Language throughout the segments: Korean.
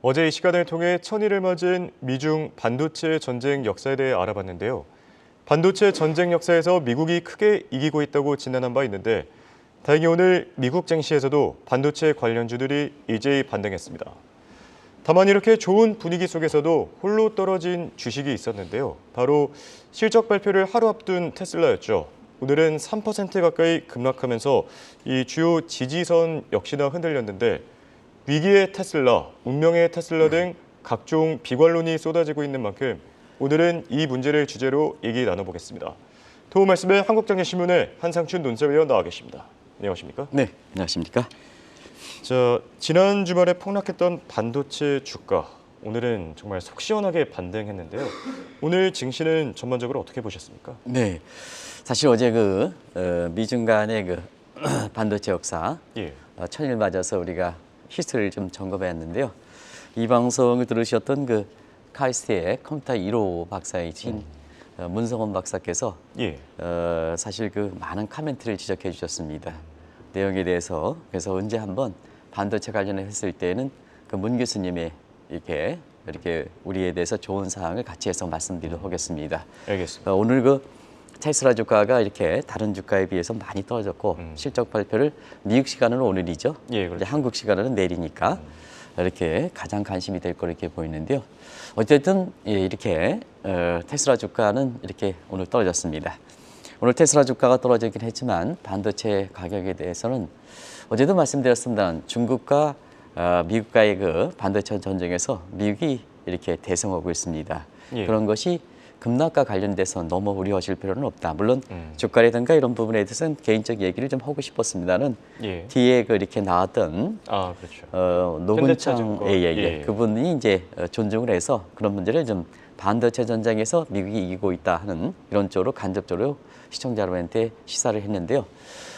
어제 이 시간을 통해 천일을 맞은 미중 반도체 전쟁 역사에 대해 알아봤는데요. 반도체 전쟁 역사에서 미국이 크게 이기고 있다고 진단한 바 있는데 다행히 오늘 미국 증시에서도 반도체 관련주들이 일제히 반등했습니다. 다만 이렇게 좋은 분위기 속에서도 홀로 떨어진 주식이 있었는데요. 바로 실적 발표를 하루 앞둔 테슬라였죠. 오늘은 3% 가까이 급락하면서 이 주요 지지선 역시나 흔들렸는데 위기의 테슬라, 운명의 테슬라 등 각종 비관론이 쏟아지고 있는 만큼 오늘은 이 문제를 주제로 얘기 나눠보겠습니다. 도움 말씀에 한국장애신문의 한상춘 논설위원 나와 계십니다. 안녕하십니까? 네, 안녕하십니까? 자, 지난 주말에 폭락했던 반도체 주가, 오늘은 정말 속 시원하게 반등했는데요. 오늘 증시는 전반적으로 어떻게 보셨습니까? 네, 사실 어제 미중 간의 반도체 역사 천일 맞아서 우리가 히스토리를 좀 점검해왔는데요. 이 방송을 들으셨던 카이스트의 컴퓨터 1호 박사이신 문성원 박사께서 사실 많은 코멘트를 지적해 주셨습니다. 내용에 대해서. 그래서 언제 한번 반도체 관련해 했을 때는 문 교수님의 이렇게 우리에 대해서 좋은 사항을 같이 해서 말씀드리도록 하겠습니다. 알겠습니다. 오늘 테슬라 주가가 이렇게 다른 주가에 비해서 많이 떨어졌고 실적 발표를 미국 시간으로 오늘이죠. 예, 그렇죠. 한국 시간으로는 내일이니까 이렇게 가장 관심이 될 거로 이렇게 보이는데요. 어쨌든 이렇게 테슬라 주가는 이렇게 오늘 떨어졌습니다. 오늘 테슬라 주가가 떨어지긴 했지만 반도체 가격에 대해서는 어제도 말씀드렸습니다. 중국과 미국과의 반도체 전쟁에서 미국이 이렇게 대성하고 있습니다. 그런 것이 급락과 관련돼서 너무 우려하실 필요는 없다. 물론 주가라든가 이런 부분에 대해서는 개인적 얘기를 좀 하고 싶었습니다는 뒤에 이렇게 나왔던 그렇죠. 노근창 그분이 이제 존중을 해서 그런 문제를 좀 반도체 전쟁에서 미국이 이기고 있다 하는 이런 쪽으로 간접적으로 시청자 여러분한테 시사를 했는데요.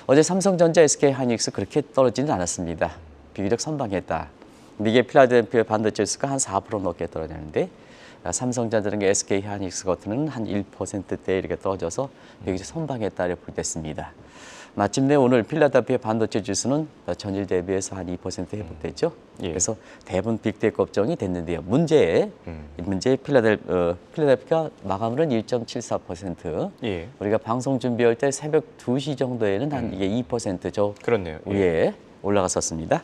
어제 삼성전자, SK하이닉스 그렇게 떨어지는 않았습니다. 비교적 선방했다. 미국의 필라델피아 반도체 지수가 한 4% 넘게 떨어졌는데 삼성전자랑 SK하이닉스 같은 한 1%대 이렇게 떨어져서 비교적 선방했다 이렇게 보겠습니다. 마침내 오늘 필라델피아 반도체 지수는 전일 대비해서 한 2% 회복됐죠. 그래서 대부분 빅테크 업종이 됐는데요. 문제 필라델피아 마감률은 1.74%. 우리가 방송 준비할 때 새벽 2시 정도에는 한 이게 2% 그렇네요. 위에 올라갔었습니다.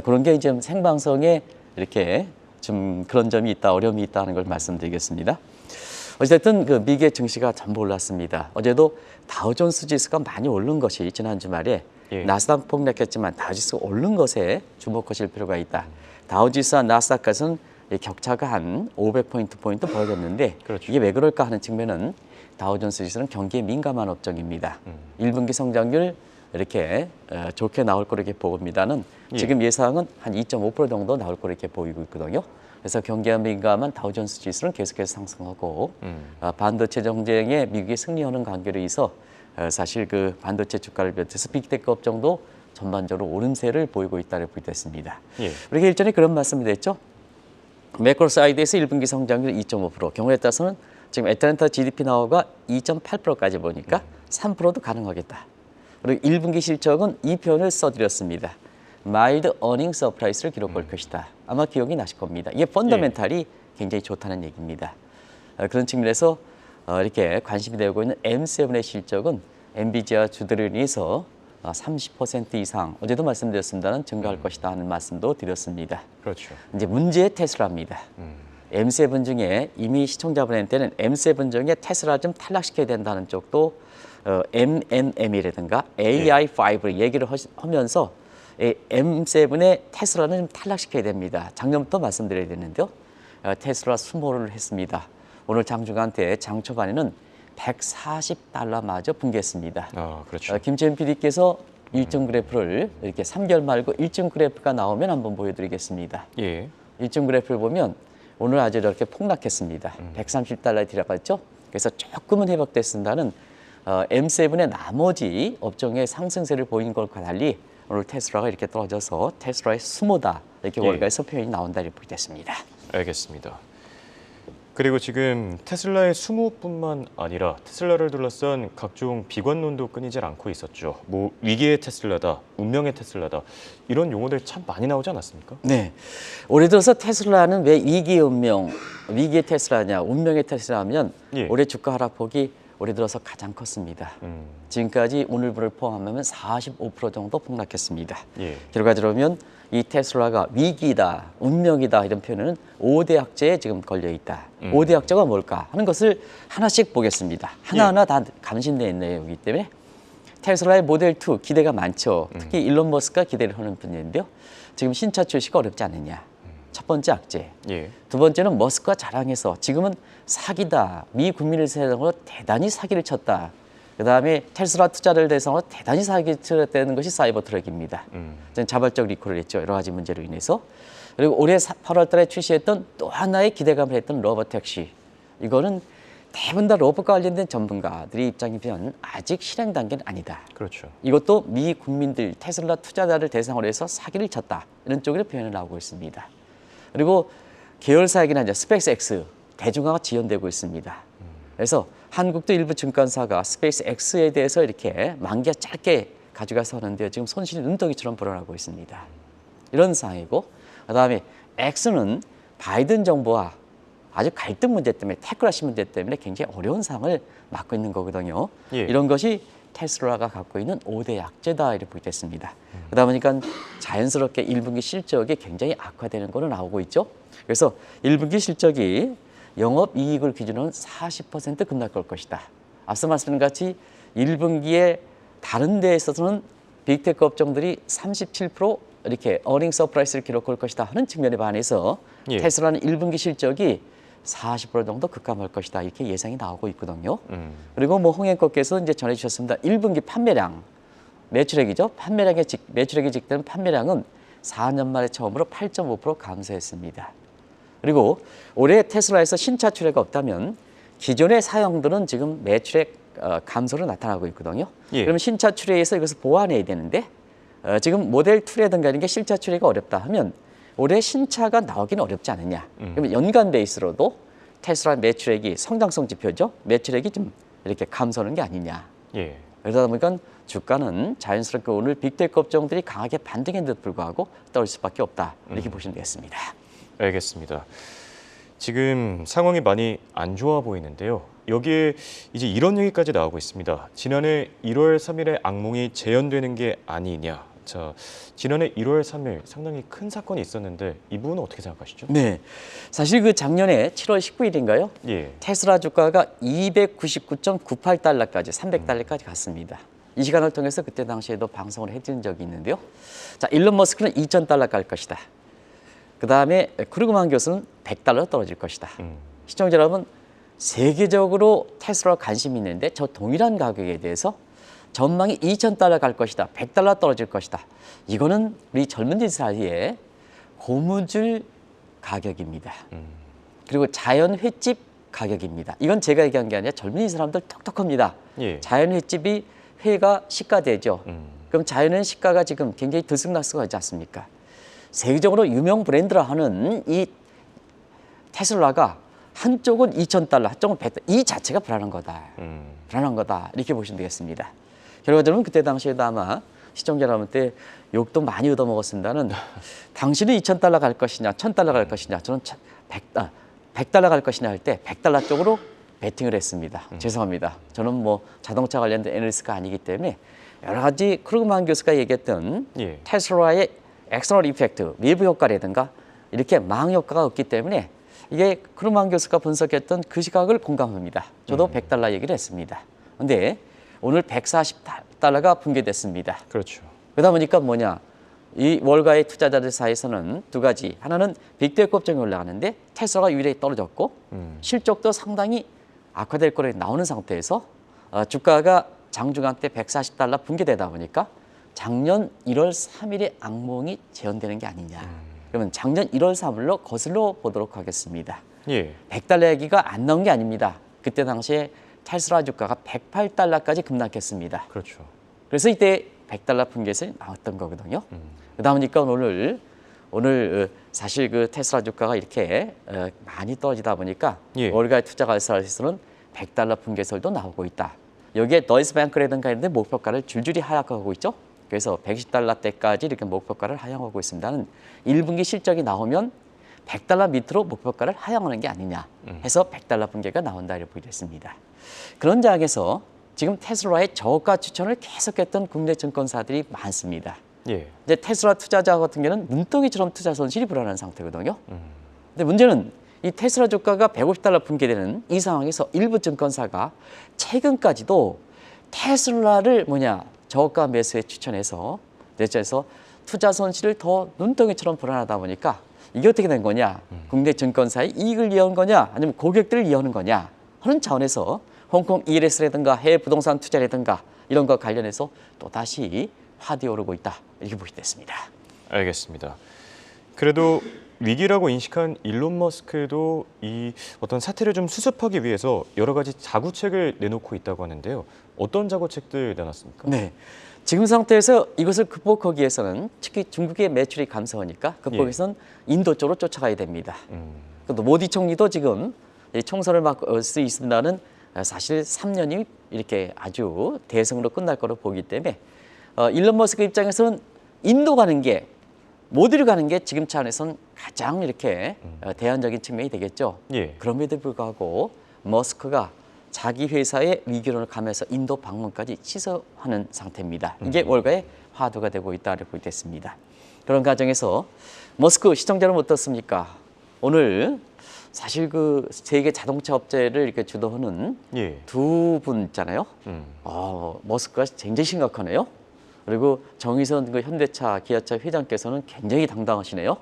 그런 게 이제 생방송에 이렇게 좀 그런 점이 있다, 어려움이 있다 하는 걸 말씀드리겠습니다. 어쨌든 미국의 증시가 전부 올랐습니다. 어제도 다우존스 지수가 많이 오른 것이 지난 주말에 나스닥 폭락했지만 다우지수가 오른 것에 주목하실 필요가 있다. 다우지수와 나스닥까지는 격차가 한 500포인트 벌어졌는데 이게 왜 그럴까 하는 측면은 다우존스 지수는 경기에 민감한 업종입니다. 1분기 성장률 이렇게 좋게 나올 거로 이렇게 보고입니다는 지금 예상은 한 2.5% 정도 나올 거로 이렇게 보이고 있거든요. 그래서 경기에 민감한 다우존스 지수는 계속해서 상승하고 반도체 전쟁에 미국이 승리하는 관계로 해서 사실 반도체 주가를 비롯해서 빅테크 업종도 전반적으로 오름세를 보이고 있다고 보겠습니다. 우리가 일전에 그런 말씀을 드렸죠. 매크로사이드에서 1분기 성장률 2.5%, 경우에 따라서는 지금 애틀랜타 GDP 나오가 2.8%까지 보니까 3%도 가능하겠다. 그리고 1분기 실적은 이 표현을 써드렸습니다. 마일드 어닝 서프라이즈를 기록할 것이다. 아마 기억이 나실 겁니다. 이게 펀더멘탈이 굉장히 좋다는 얘기입니다. 그런 측면에서 이렇게 관심이 되고 있는 M7의 실적은 엔비디아 주들을 위해서 30% 이상 어제도 말씀드렸습니다는 증가할 것이다 하는 말씀도 드렸습니다. 그렇죠. 이제 문제의 테슬라입니다. M7 중에 이미 시청자분한테는 M7 중에 테슬라 좀 탈락시켜야 된다는 쪽도 MNM이라든가 AI5를 얘기를 하면서 M7의 테슬라는 좀 탈락시켜야 됩니다. 작년부터 말씀드려야 되는데요. 테슬라 수모를 했습니다. 오늘 장중한테 장 초반에는 $140마저 붕괴했습니다. 그렇죠. 김재현 PD께서 일정 그래프를 이렇게 3개월 말고 일정 그래프가 나오면 한번 보여드리겠습니다. 일정 그래프를 보면 오늘 아주 이렇게 폭락했습니다. $130에 들어갔죠. 그래서 조금은 회복됐습니다는 M7의 나머지 업종의 상승세를 보이는 것과 달리 오늘 테슬라가 이렇게 떨어져서 테슬라의 수모다 이렇게 월가에서 표현이 나온다 이렇게 보겠습니다. 알겠습니다. 그리고 지금 테슬라의 수모뿐만 아니라 테슬라를 둘러싼 각종 비관론도 끊이질 않고 있었죠. 뭐 위기의 테슬라다, 운명의 테슬라다 이런 용어들 참 많이 나오지 않았습니까? 네. 올해 들어서 테슬라는 왜 위기의 운명, 위기의 테슬라냐, 운명의 테슬라면 예. 올해 주가 하락폭이 올해 들어서 가장 컸습니다. 지금까지 오늘부를 포함하면 45% 정도 폭락했습니다. 예. 결과적으로 보면 이 테슬라가 위기다, 운명이다 이런 표현은 5대 학제에 지금 걸려 있다. 5대 학제가 뭘까 하는 것을 하나씩 보겠습니다. 하나하나 다 감신되어 있는 내용이기 때문에 테슬라의 모델 2 기대가 많죠. 특히 일론 머스크가 기대를 하는 분인데요. 지금 신차 출시가 어렵지 않느냐. 첫 번째 악재. 예. 두 번째는 머스크가 자랑해서 지금은 사기다. 미 국민을 대상으로 대단히 사기를 쳤다. 그다음에 테슬라 투자를 대상으로 대단히 사기를 쳤다는 것이 사이버 트럭입니다. 자발적 리콜을 했죠. 여러 가지 문제로 인해서. 그리고 올해 8월 달에 출시했던 또 하나의 기대감을 했던 로봇 택시. 이거는 대부분 다 로봇과 관련된 전문가들의 입장이 보면 아직 실행 단계는 아니다. 그렇죠. 이것도 미 국민들 테슬라 투자자를 대상으로 해서 사기를 쳤다. 이런 쪽으로 표현을 나오고 있습니다. 그리고 계열사이긴 하죠. 스페이스X 대중화가 지연되고 있습니다. 그래서 한국도 일부 증권사가 스페이스X에 대해서 이렇게 만기가 짧게 가져가서 하는데요. 지금 손실이 눈덩이처럼 불어나고 있습니다. 이런 상황이고 그다음에 X는 바이든 정부와 아주 갈등 문제 때문에 테크라시 문제 때문에 굉장히 어려운 상황을 맞고 있는 거거든요. 예. 이런 것이 테슬라가 갖고 있는 5대 약재다 이렇게 보게 됐습니다. 그러다 보니까 자연스럽게 1분기 실적이 굉장히 악화되는 거로 나오고 있죠. 그래서 1분기 실적이 영업이익을 기준으로는 40% 급락할 것이다. 앞서 말씀드린 같이 1분기에 다른 데에 있어서는 빅테크 업종들이 37% 이렇게 어닝 서프라이스를 기록할 것이다 하는 측면에 반해서 예. 테슬라는 1분기 실적이 40% 정도 급감할 것이다 이렇게 예상이 나오고 있거든요. 그리고 뭐 홍행커께서 이제 전해주셨습니다. 1분기 판매량 매출액이죠. 매출액에 직되는 판매량은 4년 만에 처음으로 8.5% 감소했습니다. 그리고 올해 테슬라에서 신차 출회가 없다면 기존의 사형들은 지금 매출액 감소로 나타나고 있거든요. 예. 그러면 신차 출회에서 이것을 보완해야 되는데 지금 모델 2라든가 이런 게 실차 출회가 어렵다 하면 올해 신차가 나오기는 어렵지 않느냐. 그러면 연간 베이스로도 테슬라 매출액이 성장성 지표죠. 매출액이 좀 이렇게 감소하는 게 아니냐. 예. 그러다 보니까 주가는 자연스럽게 오늘 빅테크 업종들이 강하게 반등했는데도 불구하고 떨어질 수밖에 없다. 이렇게 보시면 되겠습니다. 알겠습니다. 지금 상황이 많이 안 좋아 보이는데요. 여기에 이제 이런 얘기까지 나오고 있습니다. 지난해 1월 3일에 악몽이 재현되는 게 아니냐. 자, 지난해 1월 3일 상당히 큰 사건이 있었는데 이 부분은 어떻게 생각하시죠? 네, 사실 그 작년에 7월 19일인가요? 예. 테슬라 주가가 299.98달러까지 300달러까지 갔습니다. 이 시간을 통해서 그때 당시에도 방송을 해드린 적이 있는데요. 자, 일론 머스크는 2,000달러 갈 것이다. 그 다음에 크루그만 교수는 100달러 떨어질 것이다. 시청자 여러분, 세계적으로 테슬라 관심이 있는데 저 동일한 가격에 대해서 전망이 2,000달러 갈 것이다. 100달러 떨어질 것이다. 이거는 우리 젊은이들 사이에 고무줄 가격입니다. 그리고 자연 횟집 가격입니다. 이건 제가 얘기한 게 아니라 젊은이 사람들 똑똑합니다. 예. 자연 횟집이 회가 시가되죠. 그럼 자연은 시가가 지금 굉장히 들쑥날쑥하지 않습니까? 세계적으로 유명 브랜드라 하는 이 테슬라가 한쪽은 2,000달러, 한쪽은 100달러. 이 자체가 불안한 거다. 불안한 거다. 이렇게 보시면 되겠습니다. 결과적으로 그때 당시에도 아마 시청자 여러분한테 욕도 많이 얻어먹었습니다는 당신은 2,000달러 갈 것이냐, 1,000달러 갈 것이냐, 저는 100달러 갈 것이냐 할 때 100달러 쪽으로 베팅을 했습니다. 죄송합니다. 저는 뭐 자동차 관련된 애널리스트가 아니기 때문에 여러 가지 크루그만 교수가 얘기했던 예. 테슬라의 엑스터널 이펙트, 외부 효과라든가 이렇게 망 효과가 없기 때문에 이게 크루그만 교수가 분석했던 그 시각을 공감합니다. 저도 100달러 얘기를 했습니다. 그런데 오늘 140달러가 붕괴됐습니다. 그렇죠. 그러다 보니까 뭐냐, 이 월가의 투자자들 사이에서는 두 가지. 하나는 빅테크 업종이 올라가는데 테슬라가 유일하게 떨어졌고 실적도 상당히 악화될 거로 나오는 상태에서 주가가 장중한 때 140달러 붕괴되다 보니까 작년 1월 3일에 악몽이 재현되는 게 아니냐. 그러면 작년 1월 3일로 거슬러 보도록 하겠습니다. 예. 100달러 얘기가 안 나온 게 아닙니다. 그때 당시에 테슬라 주가가 108달러까지 급락했습니다. 그렇죠. 그래서 이때 100달러 붕괴에서 나왔던 거거든요. 그러다 보니까 오늘 오늘 사실 그 테슬라 주가가 이렇게 많이 떨어지다 보니까 예. 월가의 투자 가설에서는 $100 분계설도 나오고 있다. 여기에 더이스뱅크라든가 이런 데 목표가를 줄줄이 하락하고 있죠. 그래서 $110대까지 이렇게 목표가를 하향하고 있습니다는 1분기 실적이 나오면 $100 밑으로 목표가를 하향하는 게 아니냐 해서 $100 분계가 나온다 이렇게 보게 됐습니다. 그런 장에서 지금 테슬라의 저가 추천을 계속했던 국내 증권사들이 많습니다. 예. 이제 테슬라 투자자 같은 경우는 눈덩이처럼 투자 손실이 불어나는 상태거든요. 근데 문제는 이 테슬라 주가가 $150 분계되는 이 상황에서 일부 증권사가 최근까지도 테슬라를 저가 매수에 추천해서 내에서 투자 손실을 더 눈덩이처럼 불어나다 보니까 이게 어떻게 된 거냐? 국내 증권사의 이익을 이어온 거냐? 아니면 고객들을 이어오는 거냐? 하는 차원에서 홍콩 ELS라든가 해외 부동산 투자라든가 이런 것 관련해서 또다시 화두에 오르고 있다. 이렇게 보게 됐습니다. 알겠습니다. 그래도 위기라고 인식한 일론 머스크도 이 어떤 사태를 좀 수습하기 위해서 여러 가지 자구책을 내놓고 있다고 하는데요. 어떤 자구책들 내놨습니까? 네. 지금 상태에서 이것을 극복하기 위해서는 특히 중국의 매출이 감소하니까 극복해서는 위해서는 인도 쪽으로 쫓아가야 됩니다. 또 모디 총리도 지금 이 총선을 맡을 수 있습니다는 사실 3년이 이렇게 아주 대승으로 끝날 거로 보기 때문에 일론 머스크 입장에서는 인도 가는 게 모디로 가는 게 지금 차원에서는 가장 이렇게 대안적인 측면이 되겠죠. 예. 그럼에도 불구하고 머스크가 자기 회사의 위기론을 감해서 인도 방문까지 취소하는 상태입니다. 이게 월가의 화두가 되고 있다고 보게 됐습니다. 그런 과정에서 머스크 시청자 여러분 어떻습니까? 오늘 사실 그 세계 자동차 업체를 이렇게 주도하는 예. 두 분 있잖아요. 머스크가 굉장히 심각하네요. 그리고 정의선 그 현대차, 기아차 회장께서는 굉장히 당당하시네요.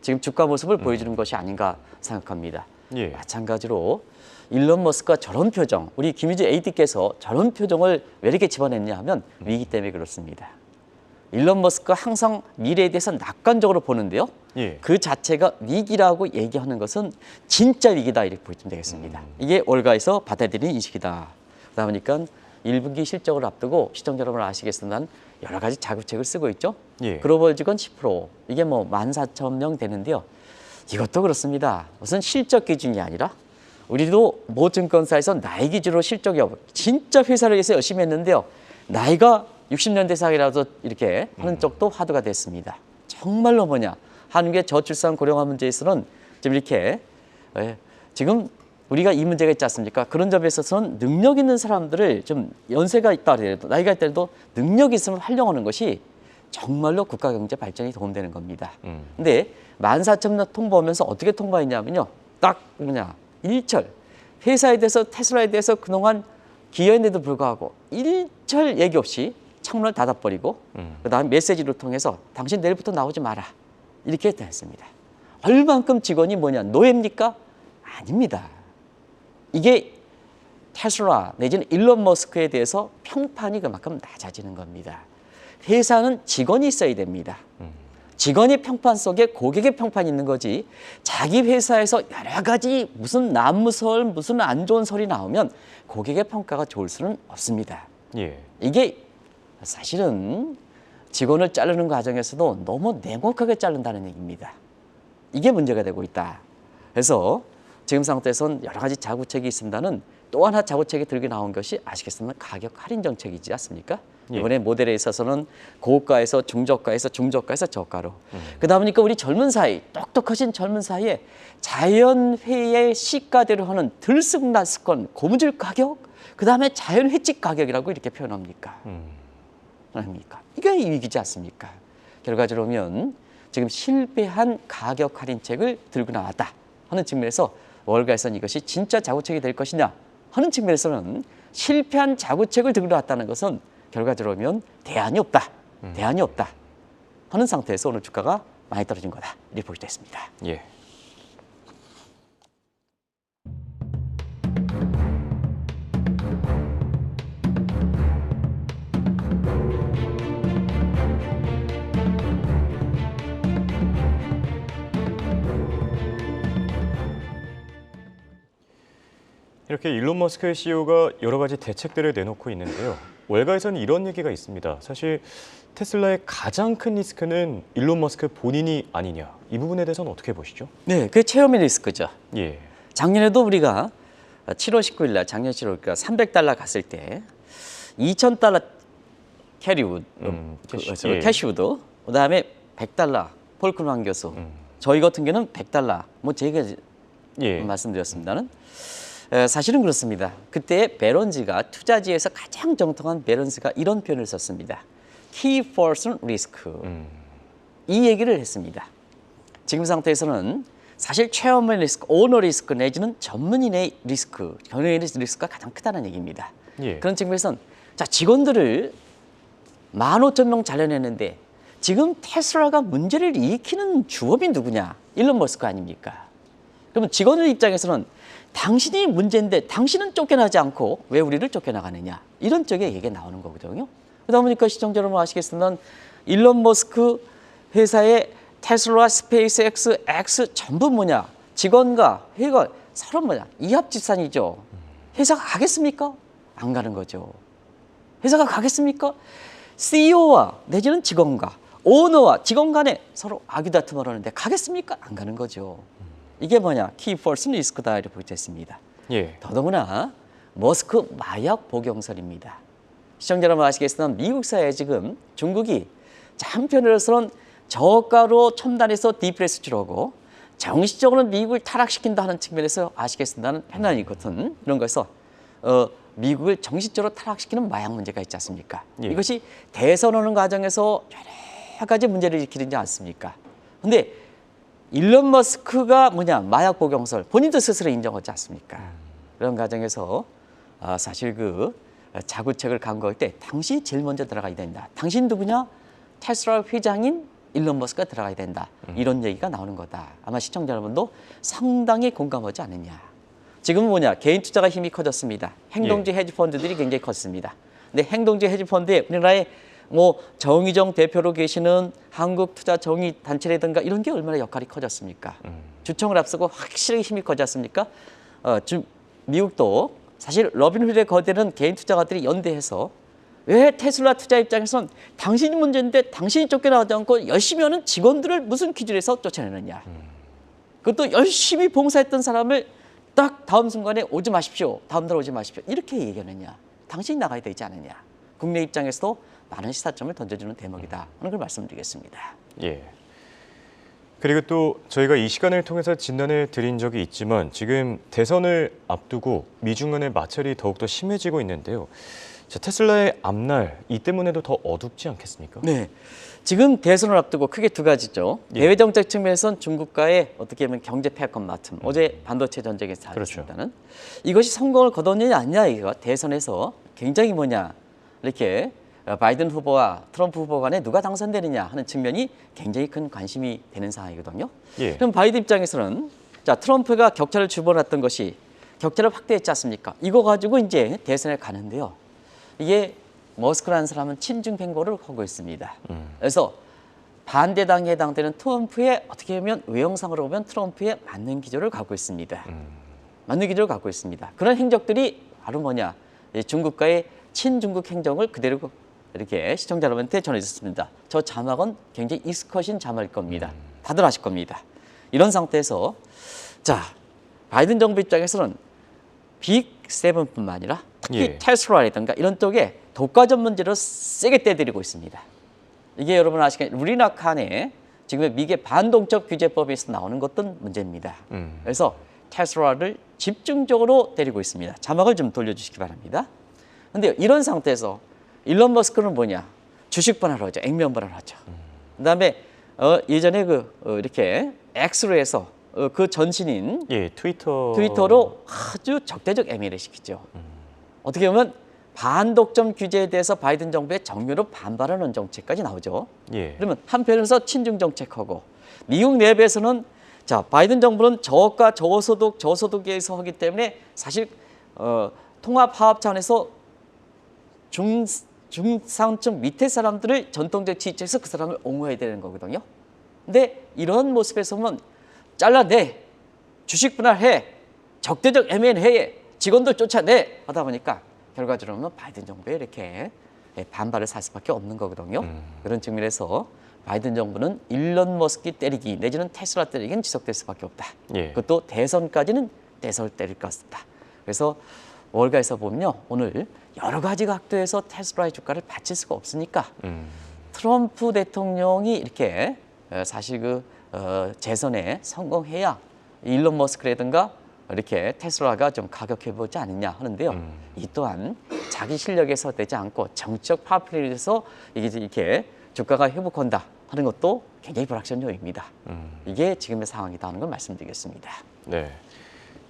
지금 주가 모습을 보여주는 것이 아닌가 생각합니다. 예. 마찬가지로 일론 머스크가 저런 표정, 우리 김유지 AD께서 저런 표정을 왜 이렇게 집어냈냐 하면 위기 때문에 그렇습니다. 일론 머스크가 항상 미래에 대해서 낙관적으로 보는데요. 예. 그 자체가 위기라고 얘기하는 것은 진짜 위기다 이렇게 보시면 되겠습니다. 이게 월가에서 받아들이는 인식이다. 그러다 보니까 1분기 실적을 앞두고 시청자 여러분 아시겠지만 여러 가지 자구책을 쓰고 있죠. 예. 글로벌 직원 10%, 이게 뭐 14,000명 되는데요. 이것도 그렇습니다. 무슨 실적 기준이 아니라 우리도 모 증권사에서 나이 기준으로 실적이 진짜 회사를 위해서 열심히 했는데요. 나이가 60년대 상이라도 이렇게 하는 쪽도 화두가 됐습니다. 정말로 한국의 저출산 고령화 문제에서는 좀 이렇게 지금 우리가 이 문제가 있지 않습니까? 그런 점에 있어서는 능력 있는 사람들을 좀 연세가 있다 하더라도 나이가 있더라도 능력이 있으면 활용하는 것이 정말로 국가 경제 발전이 도움되는 겁니다. 근데 14,000명 통보하면서 어떻게 통보했냐면요. 딱 일철 회사에 대해서 테슬라에 대해서 그동안 기여했는데도 불구하고 일철 얘기 없이 창문을 닫아버리고 그다음에 메시지를 통해서 당신 내일부터 나오지 마라 이렇게 했습니다. 얼만큼 직원이 노예입니까? 아닙니다. 이게 테슬라 내지는 일론 머스크에 대해서 평판이 그만큼 낮아지는 겁니다. 회사는 직원이 있어야 됩니다. 직원의 평판 속에 고객의 평판이 있는 거지 자기 회사에서 여러 가지 무슨 남무설 무슨 안 좋은 설이 나오면 고객의 평가가 좋을 수는 없습니다. 예. 이게 사실은 직원을 자르는 과정에서도 너무 냉혹하게 자른다는 얘기입니다. 이게 문제가 되고 있다. 그래서 지금 상태에서는 여러 가지 자구책이 있습니다는 또 하나 자구책이 들고 나온 것이 아시겠지만 가격 할인 정책이지 않습니까? 예. 이번에 모델에 있어서는 고가에서 중저가에서 중저가에서 저가로. 그러다 보니까 우리 젊은 사이, 똑똑하신 젊은 사이에 자연회의 시가대로 하는 들쑥날쑥한 고무줄 가격, 그 다음에 자연회칙 가격이라고 이렇게 표현합니까? 아닙니까? 이게 위기지 않습니까? 결과적으로 보면 지금 실패한 가격 할인책을 들고 나왔다 하는 측면에서 월가에서는 이것이 진짜 자구책이 될 것이냐 하는 측면에서는 실패한 자구책을 들고 나왔다는 것은 결과적으로 보면 대안이 없다. 대안이 없다 하는 상태에서 오늘 주가가 많이 떨어진 거다. 이렇게 보게 됐습니다. 예. 이렇게 일론 머스크 CEO가 여러 가지 대책들을 내놓고 있는데요. 월가에서는 이런 얘기가 있습니다. 사실 테슬라의 가장 큰 리스크는 일론 머스크 본인이 아니냐. 이 부분에 대해서는 어떻게 보시죠? 네, 그게 체험의 리스크죠. 예. 작년에도 우리가 7월 19일 날 작년 7월 그러니까 $300 갔을 때 $2,000 캐리우드, 예. 캐시우드, 그다음에 $100 폴크만 교수. 저희 같은 경우는 $100. 뭐 제가 예. 말씀드렸습니다는 사실은 그렇습니다. 그때 베런즈가 투자지에서 가장 정통한 베런즈가 이런 표현을 썼습니다. Key person risk. 이 얘기를 했습니다. 지금 상태에서는 사실 체험의 리스크, 오너 리스크 내지는 전문인의 리스크, 경영의 리스크가 가장 크다는 얘기입니다. 예. 그런 측면에서는 자 직원들을 15,000명 잘려냈는데 지금 테슬라가 문제를 일으키는 주업이 누구냐? 일론 머스크 아닙니까? 그러면 직원들 입장에서는 당신이 문제인데 당신은 쫓겨나지 않고 왜 우리를 쫓겨나가느냐? 이런 쪽에 얘기가 나오는 거거든요. 그러다 보니까 시청자 여러분 아시겠지만 일론 머스크 회사의 테슬라, 스페이스X, X 전부 뭐냐? 직원과 회가 서로 뭐냐? 이합집산이죠. 회사가 가겠습니까? 안 가는 거죠. 회사가 가겠습니까? CEO와 내지는 직원과 오너와 직원 간에 서로 아귀다툼을 하는데 가겠습니까? 안 가는 거죠. 이게 뭐냐? Key person risk다 이렇게 보겠습니다. 예. 더더구나 머스크 마약 복용설입니다. 시청자 여러분 아시겠지만 미국 사회에 지금 중국이 한편으로서는 저가로 첨단에서 디프레스 주려고 정식적으로는 미국을 타락시킨다 하는 측면에서 아시겠습니다는 편안이 있거든. 이런 거에서 미국을 정식적으로 타락시키는 마약 문제가 있지 않습니까? 예. 이것이 대선하는 과정에서 여러 가지 문제를 일으키지 않습니까? 근데 일론 머스크가 뭐냐 마약 복용설 본인도 스스로 인정하지 않습니까? 그런 과정에서 사실 그 자구책을 강구할 때 당신이 제일 먼저 들어가야 된다. 당신 누구냐? 테슬라 회장인 일론 머스크가 들어가야 된다. 이런 얘기가 나오는 거다. 아마 시청자 여러분도 상당히 공감하지 않느냐. 지금은 뭐냐 개인 투자가 힘이 커졌습니다. 행동주 헤지펀드들이 굉장히 컸습니다. 근데 행동주 헤지펀드에 우리나라의 뭐 정의정 대표로 계시는 한국투자정의단체라든가 이런 게 얼마나 역할이 커졌습니까? 주총을 앞서고 확실히 힘이 커졌습니까? 미국도 사실 러빈후드에 거대는 개인 투자가들이 연대해서 왜 테슬라 투자 입장에서는 당신이 문제인데 당신이 쫓겨나가지 않고 열심히 하는 직원들을 무슨 기준에서 쫓아내느냐. 그것도 열심히 봉사했던 사람을 딱 다음 순간에 오지 마십시오. 다음 달 오지 마십시오. 이렇게 얘기하느냐. 당신이 나가야 되지 않느냐. 국내 입장에서도 많은 시사점을 던져주는 대목이다 하는 걸 말씀드리겠습니다. 예. 그리고 또 저희가 이 시간을 통해서 진단해 드린 적이 있지만 지금 대선을 앞두고 미중 간의 마찰이 더욱더 심해지고 있는데요. 자, 테슬라의 앞날 이 때문에도 더 어둡지 않겠습니까? 네. 지금 대선을 앞두고 크게 두 가지죠. 예. 대외 정책 측면에서는 중국과의 어떻게 보면 경제 패권 맡음. 어제 반도체 전쟁에서 다뤘습니다는 이것이 성공을 거뒀느냐 아니냐 이거 대선에서 굉장히 뭐냐 이렇게 바이든 후보와 트럼프 후보 간에 누가 당선되느냐 하는 측면이 굉장히 큰 관심이 되는 상황이거든요. 예. 그럼 바이든 입장에서는 자 트럼프가 격차를 주고받았던 것이 격차를 확대했지 않습니까? 이거 가지고 이제 대선에 가는데요. 이게 머스크라는 사람은 친중 횡보를 하고 있습니다. 그래서 반대당에 해당되는 트럼프의 어떻게 보면 외형상으로 보면 트럼프의 맞는 기조를 갖고 있습니다. 맞는 기조를 갖고 있습니다. 그런 행적들이 바로 뭐냐? 중국과의 친중국 행정을 그대로 이렇게 시청자 여러분한테 전해줬습니다. 저 자막은 굉장히 익숙하신 자막일 겁니다. 다들 아실 겁니다. 이런 상태에서 자 바이든 정부 입장에서는 빅7뿐만 아니라 특히 예. 테슬라라든가 이런 쪽에 독과점 문제로 세게 떼드리고 있습니다. 이게 여러분 아시겠지만 루리나 칸의 지금 미국의 반동적 규제법에서 나오는 것도 문제입니다. 그래서 테슬라를 집중적으로 때리고 있습니다. 자막을 좀 돌려주시기 바랍니다. 그런데 이런 상태에서 일론 머스크는 뭐냐? 주식 분할을 하죠. 액면 분할을 하죠. 그다음에 예전에 이렇게 X로 해서 그 전신인 예, 트위터로 아주 적대적 M&A 시키죠. 어떻게 보면 반독점 규제에 대해서 바이든 정부의 정면으로 반발하는 정책까지 나오죠. 예. 그러면 한편에서 친중 정책하고 미국 내부에서는 자 바이든 정부는 저가 저소득에서 하기 때문에 사실 통합 화합 차원에서 중상층 밑에 사람들을 전통적 지지층에서 그 사람을 옹호해야 되는 거거든요. 근데 이런 모습에서 보면 잘라내, 주식 분할해, 적대적 M&A 해, 직원들 쫓아내 하다 보니까 결과적으로는 바이든 정부에 이렇게 반발을 살 수밖에 없는 거거든요. 그런 측면에서 바이든 정부는 일론 머스크 때리기 내지는 테슬라 때리기는 지속될 수밖에 없다. 예. 그것도 대선까지는 대선을 때릴 것이다. 그래서 월가에서 보면요, 오늘 여러 가지 각도에서 테슬라의 주가를 받칠 수가 없으니까 트럼프 대통령이 이렇게 사실 재선에 성공해야 일론 머스크라든가 이렇게 테슬라가 좀 가격해보지 않느냐 하는데요. 이 또한 자기 실력에서 되지 않고 정치적 파퓰리즘에서 이게 주가가 회복한다 하는 것도 굉장히 불확실한 요인입니다. 이게 지금의 상황이다 하는 걸 말씀드리겠습니다. 네.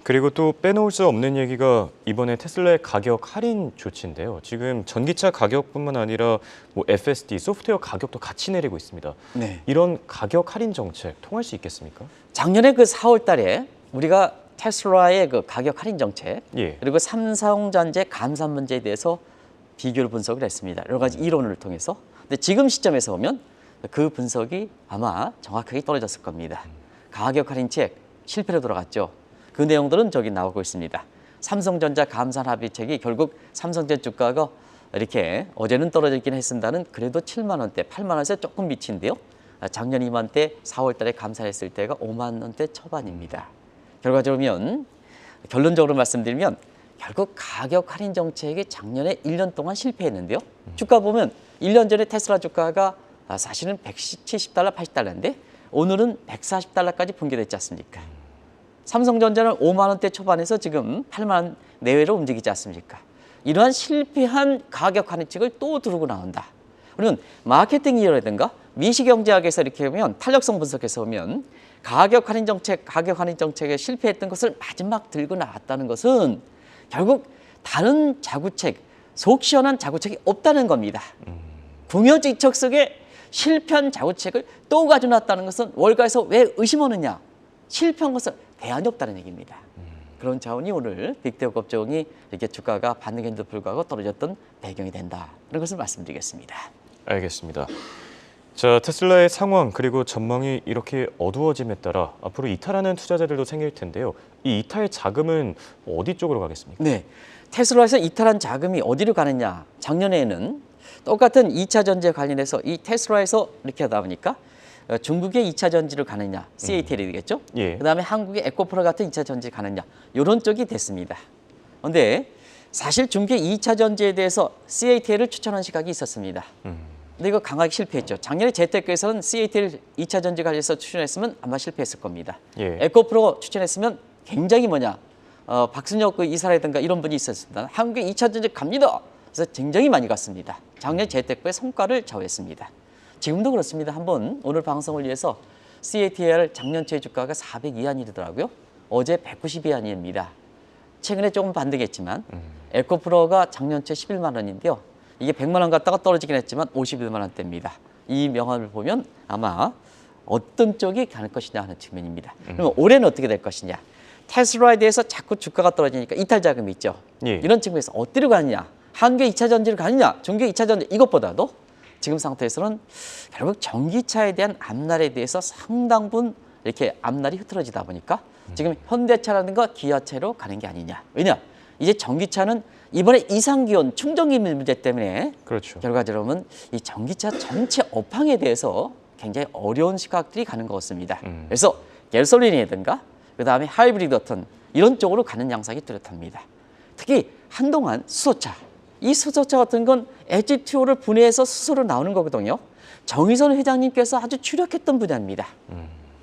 그리고 또 빼놓을 수 없는 얘기가 이번에 테슬라의 가격 할인 조치인데요. 지금 전기차 가격뿐만 아니라 뭐 FSD, 소프트웨어 가격도 같이 내리고 있습니다. 네. 이런 가격 할인 정책 통할 수 있겠습니까? 작년에 4월 달에 우리가 테슬라의 가격 할인 정책 예. 그리고 삼성전자 감산 문제에 대해서 비교를 분석을 했습니다. 여러 가지 이론을 통해서. 근데 지금 시점에서 보면 그 분석이 아마 정확하게 떨어졌을 겁니다. 가격 할인책 실패로 돌아갔죠. 그 내용들은 저기 나오고 있습니다. 삼성전자 감산 합의책이 결국 삼성전자 주가가 이렇게 어제는 떨어지긴 했습니다는 그래도 7만 원대, 8만 원에서 조금 미친데요. 작년 이맘때 4월 달에 감산했을 때가 5만 원대 초반입니다. 결론적으로 말씀드리면 결국 가격 할인 정책이 작년에 1년 동안 실패했는데요. 주가 보면 1년 전에 테슬라 주가가 사실은 170달러, 80달러인데 오늘은 140달러까지 붕괴됐지 않습니까? 삼성전자는 5만 원대 초반에서 지금 8만 원 내외로 움직이지 않습니까? 이러한 실패한 가격 할인책을 또 두르고 나온다. 그러면 마케팅 이론이라든가 미시경제학에서 이렇게 보면 탄력성 분석해서 보면 가격 할인 정책에 실패했던 것을 마지막 들고 나왔다는 것은 결국 다른 자구책, 속 시원한 자구책이 없다는 겁니다. 궁여지척 속에 실패한 자구책을 또 가져놨다는 것은 월가에서 왜 의심하느냐? 실패한 것은 대안이 없다는 얘기입니다. 그런 차원이 오늘 빅테크 업종이 이렇게 주가가 반등에도 불구하고 떨어졌던 배경이 된다. 이런 것을 말씀드리겠습니다. 알겠습니다. 자, 테슬라의 상황 그리고 전망이 이렇게 어두워짐에 따라 앞으로 이탈하는 투자자들도 생길 텐데요. 이 이탈 자금은 어디 쪽으로 가겠습니까? 네, 테슬라에서 이탈한 자금이 어디로 가느냐? 작년에는 똑같은 2차 전지에 관련해서 이 테슬라에서 이렇게 하다 보니까 중국의 2차 전지를 가느냐, CATL이 되겠죠? 예. 그다음에 한국의 에코프로 같은 2차 전지 가느냐, 이런 쪽이 됐습니다. 그런데 사실 중국의 2차 전지에 대해서 CATL을 추천한 시각이 있었습니다. 근데 이거 강하게 실패했죠. 작년에 재테크에서는 CATL 2차 전지 관련해서 추천했으면 아마 실패했을 겁니다. 예. 에코프로 추천했으면 굉장히 박순혁 이사라든가 이런 분이 있었습니다. 한국의 2차 전지 갑니다. 그래서 굉장히 많이 갔습니다. 작년 재테크의 성과를 좌우했습니다. 지금도 그렇습니다. 한번 오늘 방송을 위해서 CATL 작년째 주가가 402안이더라고요. 어제 192안입니다. 최근에 조금 반등했지만 에코프로가 작년째 11만 원인데요. 이게 100만 원 갔다가 떨어지긴 했지만 51만 원대입니다. 이 명함을 보면 아마 어떤 쪽이 갈 것이냐 하는 측면입니다. 그럼 올해는 어떻게 될 것이냐. 테슬라에 대해서 자꾸 주가가 떨어지니까 이탈 자금이 있죠. 예. 이런 측면에서 어디로 가느냐. 한국의 2차 전지를 가느냐. 중국의 2차 전지 이것보다도 지금 상태에서는 결국 전기차에 대한 앞날에 대해서 상당 부분 이렇게 앞날이 흐트러지다 보니까 지금 현대차라든가 기아차로 가는 게 아니냐. 왜냐? 이제 전기차는 이번에 이상기온 충전기 문제 때문에 그렇죠. 결과적으로는 이 전기차 전체 업황에 대해서 굉장히 어려운 시각들이 가는 것 같습니다. 그래서 가솔린이라든가 그다음에 하이브리드 같은 이런 쪽으로 가는 양상이 뚜렷합니다. 특히 한동안 수소차, 이 수소차 같은 건 H2O를 분해해서 수소로 나오는 거거든요. 정의선 회장님께서 아주 주력했던 분야입니다.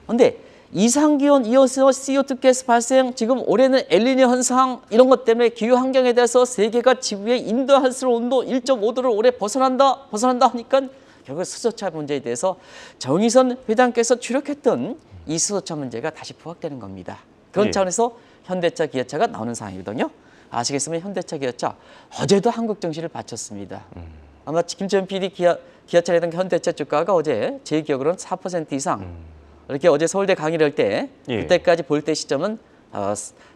그런데 이상기온 이어서 CO2 가스 발생, 지금 올해는 엘니뇨 현상 이런 것 때문에 기후 환경에 대해서 세계가 지구에 인도할 수 있는 온도 1.5도를 올해 벗어난다 하니까 결국 수소차 문제에 대해서 정의선 회장께서 주력했던 이 수소차 문제가 다시 부각되는 겁니다. 그런 예. 차원에서 현대차, 기아차가 나오는 상황이거든요. 아시겠으면 현대차, 기아차 어제도 한국 증시를 바쳤습니다. 아마 김재현 PD 기아차라든가 현대차 주가가 어제 제 기억으로는 4% 이상 이렇게 어제 서울대 강의를 할 때 예. 그때까지 볼 때 시점은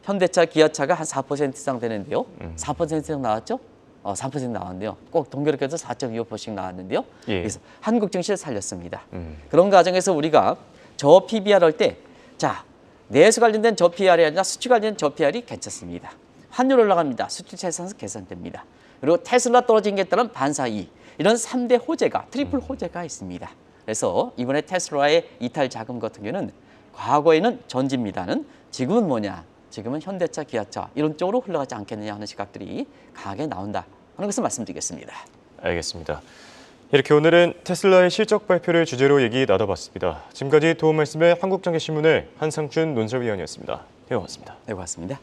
현대차, 기아차가 한 4% 이상 되는데요. 4% 이상 나왔죠? 3% 나왔는데요. 꼭 동결해서 4.25%씩 나왔는데요. 예. 그래서 한국 증시를 살렸습니다. 그런 과정에서 우리가 저 PBR 할 때 자, 내수 관련된 저 PR이 아니라 수출 관련된 저 PR이 괜찮습니다. 환율 올라갑니다. 수출 차익 개선됩니다. 그리고 테슬라 떨어진 게 따른 반사이익. 이런 3대 호재가 트리플 호재가 있습니다. 그래서 이번에 테슬라의 이탈 자금 같은 경우는 과거에는 전지입니다는 지금은 뭐냐? 지금은 현대차, 기아차 이런 쪽으로 흘러가지 않겠느냐 하는 시각들이 강하게 나온다 하는 것을 말씀드리겠습니다. 알겠습니다. 이렇게 오늘은 테슬라의 실적 발표를 주제로 얘기 나눠봤습니다. 지금까지 도움 말씀의 한국정치신문의 한상춘 논설위원이었습니다. 고맙습니다. 네, 고맙습니다.